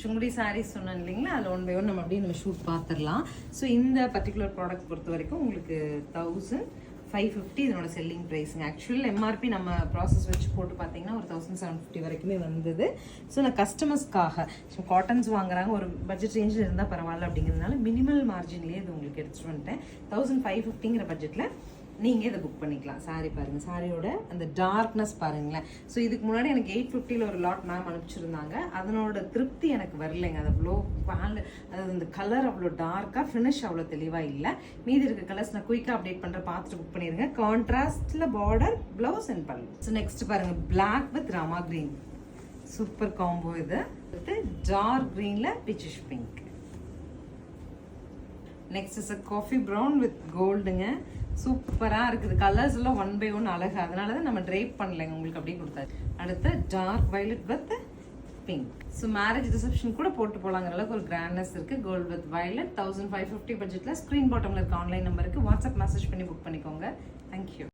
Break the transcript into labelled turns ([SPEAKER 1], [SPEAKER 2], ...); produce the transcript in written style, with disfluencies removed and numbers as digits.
[SPEAKER 1] சுங்குடி சாரீஸ் சொன்னேன் இல்லைங்களா, அதில் 1 by 1 நம்ம அப்படியே நம்ம ஷூட் பார்த்துடலாம். ஸோ இந்த பர்டிகுலர் ப்ராடக்ட் பொறுத்த வரைக்கும் உங்களுக்கு 1550 இதனோட செல்லிங் ப்ரைஸுங்க. ஆக்சுவல் எம்ஆர்பி நம்ம ப்ராசஸ் வச்சு போட்டு பார்த்தீங்கன்னா ஒரு 1750 வரைக்குமே வந்தது. ஸோ நான் கஸ்டமர்ஸ்க்காக காட்டன்ஸ் வாங்குறாங்க, ஒரு பட்ஜெட் ரேஞ்சில் இருந்தால் பரவாயில்ல அப்படிங்கிறதுனால மினிமல் மார்ஜின்லேயே இது உங்களுக்கு எடுத்துகிட்டு வந்துட்டேன். 1550ங்கிற பட்ஜெட்டில் நீங்கள் இதை புக் பண்ணிக்கலாம். சாரி பாருங்கள், சாரியோட அந்த டார்க்னஸ் பாருங்களேன். ஸோ இதுக்கு முன்னாடி எனக்கு 850 ஒரு லாட் மேம் அனுப்பிச்சிருந்தாங்க. அதனோட திருப்தி எனக்கு வரலைங்க. அது அவ்வளோ அதாவது அந்த கலர் அவ்வளோ டார்க்காக, ஃபினிஷ் அவ்வளோ தெளிவாக இல்லை. மீதி இருக்க கலர்ஸ் நான் குயிக்காக அப்டேட் பண்ணுறேன், பார்த்துட்டு புக் பண்ணிடுங்க. கான்ட்ராஸ்டில் border, blouse and pallu. So next பாருங்கள், black with rama green, super combo இது. டார்க் கிரீனில் peachish pink. Next is coffee brown with கோல்டுங்க. சூப்பராக இருக்குது. கலர்ஸ் எல்லாம் 1 by 1 அழகு. அதனால தான் நம்ம ட்ரேப் பண்ணலைங்க, உங்களுக்கு அப்படியே கொடுத்தாரு. அடுத்து dark violet with pink. So marriage reception கூட போட்டு போலாங்கிற அளவுக்கு ஒரு கிராண்ட்னஸ் இருக்குது. கோல்டு வித் வயலட் 1550 பட்ஜெட்டில். ஸ்க்ரீன் பாட்டமில் இருக்க ஆன்லைன் நம்பருக்கு வாட்ஸ்அப் மெசேஜ் பண்ணி புக் பண்ணிக்கோங்க. தேங்க்யூ.